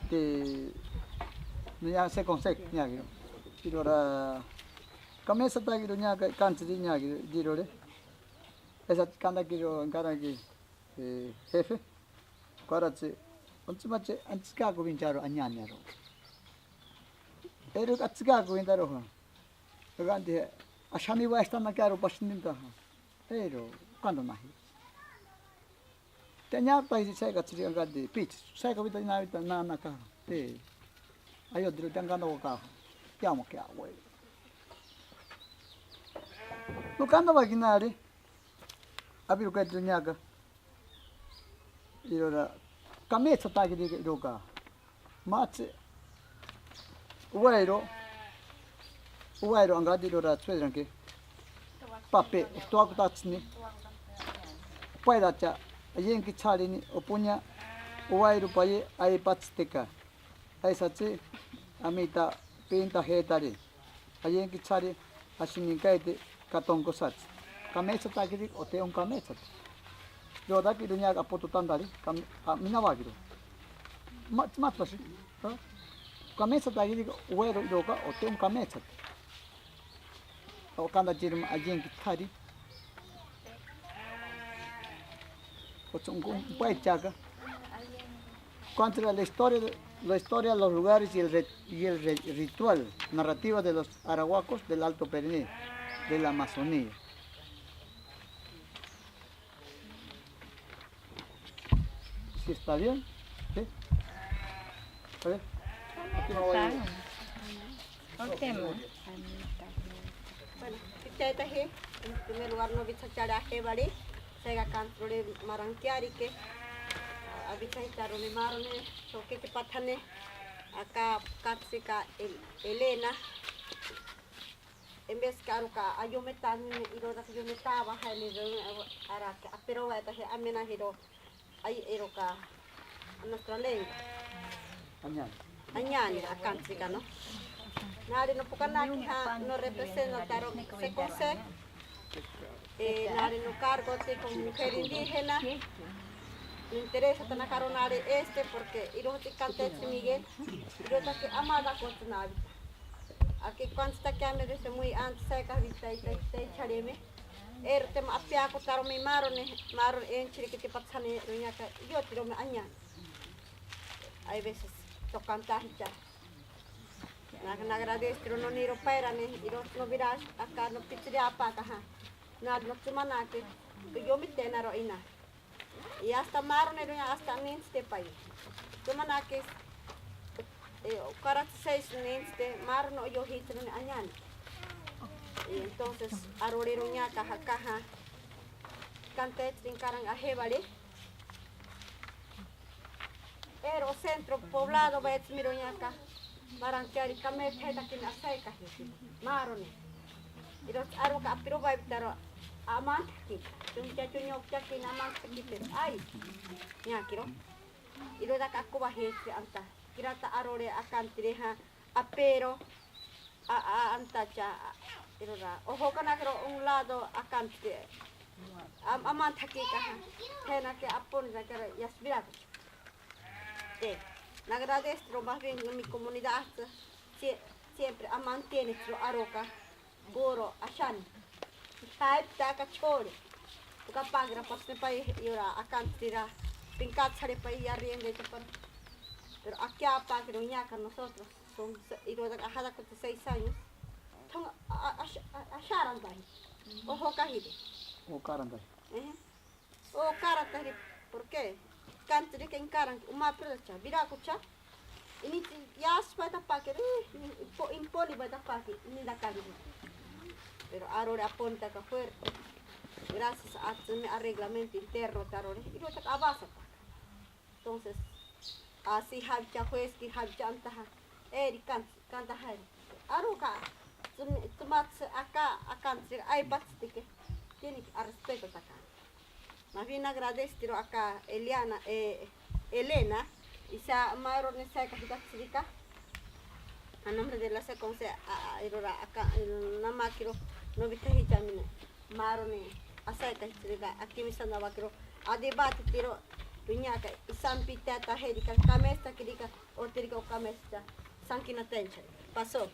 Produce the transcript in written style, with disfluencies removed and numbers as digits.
de ya se consegue ñagiro irora camisa tagiro ñaga cancha de ñagiro dirore esa canda giro encara que jefe quarace onchimache anchika go vincharo añañaro ero atchika go vindaro ha gande ashami va esta na quero pasninda pero quando nahi tenya país sai ga chiri gande pitch sai ga vita na ka te ayo diro tangando ka chiamo che vuoi no quando va ginare abiro ka dunyaga irora camisa tagi di roga matse uero angadi irora tsvedranke pape sto akutatsni poi dacha yenki charini opunya uero paye ai patsteka ai sachi amita pinta hetari ayenki chari ashininkaite katonko sach camisa tagi di ote un camisa yo da ki dunia ka poto tandari mina wagiro mat pas camisa tagi di uero roga ote un camisa o kanda jirim ayenki chari un chaga contra la historia de los lugares y el ritual narrativa de los arahuacos del Alto Periné, de la Amazonía. ¿Sí está bien? ¿Sí? A ver. Aquí me voy a ir. Bueno, en primer lugar no viste a Jebari, sega cantrole maranquiari que habita echarone marone, soquete patane, acá catsica Elena, en vez que aruca ayometan y lo que yo metaba, araca, pero esta es amena hiro, ahí eroca a nuestra lengua. Añani, a catsica, ¿no? Nadie no puede no representa caro se conse, nadie no cargo con mujer indígena. Me interesa tan caronare porque iroti cante Miguel, irota que amada con tu nave. Aquí cuando está que me dice muy antes seca vista y chareme, te apia ko taro mi maron en chiri que te patsane doña que yo tiro me aña. Hay veces tocan tajita. Na agradezco pero no niro pairane, iro no virás acá no pizzeria pata ha. Na no tumana que yo me tenaro ina. Y hasta marone doña hasta ninste pai. Tumana que karat 6 ninste marno yo hitro añan. Y entonces arorero ña caja cante trincaran a jebale. Pero centro poblado va a miro ñaca. Maranquiari kame peta que na seca marone. Y los aruca pero va a estar amante. Un chacho ñoca que na más que ay. Ñaquiro. Y lo da cacuba gente anta. Kirata arore acantireja apero a antacha. Pero da ojo kana un lado acante. Amante aquí caja. Pena que apone da que ya spirato. Agradezco más bien en mi comunidad siempre mantiene su aroca, boro, ashan. Hay taca chore. Porque pagra para este país y ahora acá tira pincar sale país arriende pero aquí apaga ñaca nosotros son y lo de ajada con 6 años. Son asharan dai. Ojo cajide. O carandai. O carandai. ¿Por qué? Cantri que encaran uma precha viracucha ini ya spata paque impoli bata paque ni da calle pero ahora apunta que fuerte gracias a mi reglamento interno tarore y lo saca base entonces así habcha juez que habcha antaja canta hay aruca tomat acá hay bastante que tiene que respeto acá. Más bien agradezco acá Elena y se amaron esa cajita chica a nombre de la seconse acá na máquina no viste hichamine marone asa cajita aquí me sanaba creo a debate tiro Piñaca, Sampita, Tajerica, Camesta, Kirica, Orterica, Camesta, Sankina Tencha. Pasó.